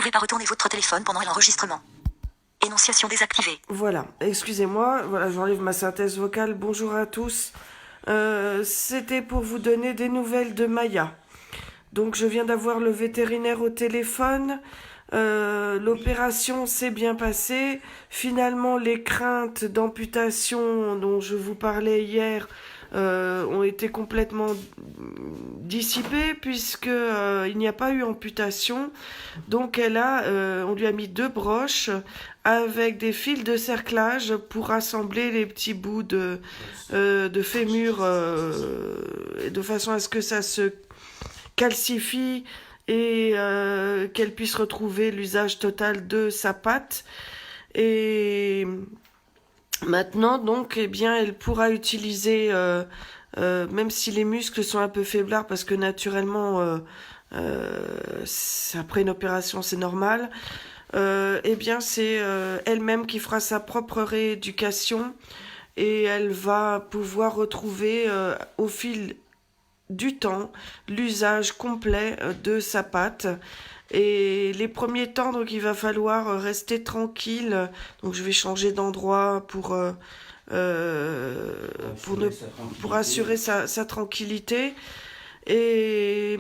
pouvez pas retourner votre téléphone pendant l'enregistrement. Énonciation désactivée. Voilà, excusez-moi, voilà, j'enlève ma synthèse vocale. Bonjour à tous. C'était pour vous donner des nouvelles de Maya. Donc je viens d'avoir le vétérinaire au téléphone. L'opération s'est bien passée. Finalement, les craintes d'amputation dont je vous parlais hier ont été complètement dissipées puisque il n'y a pas eu amputation. Donc on lui a mis 2 broches avec des fils de cerclage pour rassembler les petits bouts de fémur de façon à ce que ça se calcifie et qu'elle puisse retrouver l'usage total de sa patte. Et maintenant, donc, eh bien, elle pourra utiliser, même si les muscles sont un peu faiblards, parce que naturellement, après une opération, c'est normal. Eh bien, c'est elle-même qui fera sa propre rééducation et elle va pouvoir retrouver au fil du temps l'usage complet de sa patte. Et les premiers temps, donc il va falloir rester tranquille. Donc je vais changer d'endroit pour assurer sa tranquillité et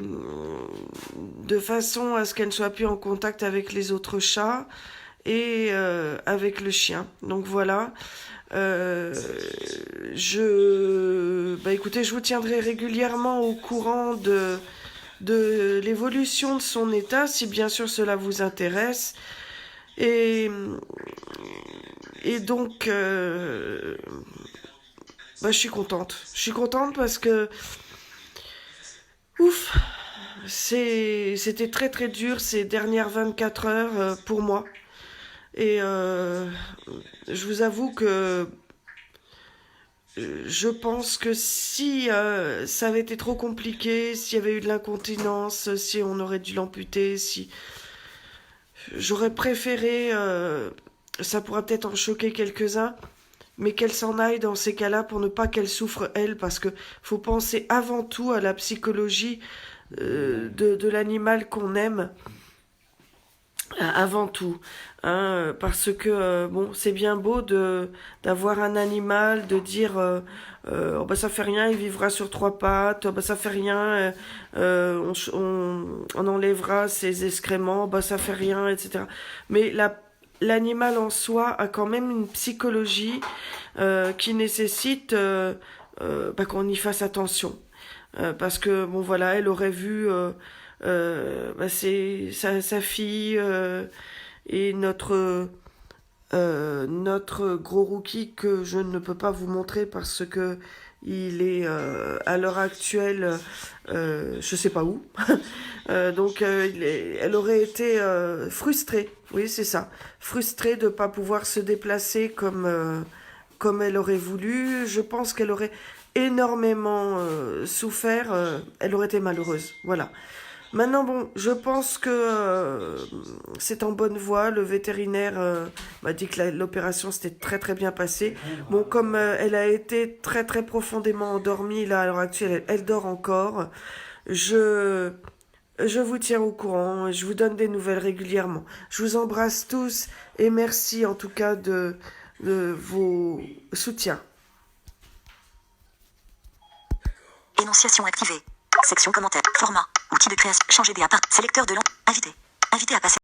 de façon à ce qu'elle ne soit plus en contact avec les autres chats et avec le chien. Donc voilà. Écoutez, je vous tiendrai régulièrement au courant de l'évolution de son état, si bien sûr cela vous intéresse. Et donc, je suis contente. Je suis contente parce que, ouf, c'était très très dur ces dernières 24 heures pour moi. Et je vous avoue que je pense que si ça avait été trop compliqué, s'il y avait eu de l'incontinence, si on aurait dû l'amputer, si j'aurais préféré, ça pourra peut-être en choquer quelques-uns, mais qu'elle s'en aille dans ces cas-là pour ne pas qu'elle souffre elle, parce que faut penser avant tout à la psychologie de l'animal qu'on aime. Avant tout, hein, parce que bon, c'est bien beau d'avoir un animal, de dire oh, bah ça fait rien, il vivra sur 3 pattes, oh, bah ça fait rien, on enlèvera ses excréments, oh, bah ça fait rien, etc. Mais l'animal en soi a quand même une psychologie qui nécessite qu'on y fasse attention, parce que bon voilà, elle aurait vu c'est sa fille et notre gros rookie que je ne peux pas vous montrer parce que il est à l'heure actuelle je sais pas où. Donc elle aurait été frustrée, oui c'est ça, frustrée de pas pouvoir se déplacer comme elle aurait voulu. Je pense qu'elle aurait énormément souffert, elle aurait été malheureuse, voilà. Maintenant, bon, je pense que c'est en bonne voie. Le vétérinaire m'a dit que l'opération s'était très très bien passée. Bon, comme elle a été très très profondément endormie, là, à l'heure actuelle, elle dort encore. Je vous tiens au courant, je vous donne des nouvelles régulièrement. Je vous embrasse tous et merci en tout cas de vos soutiens. Énonciation activée. Section commentaire. Format. Outil de création. Changer des apparts. Sélecteur de langue. Invité. Invité à passer.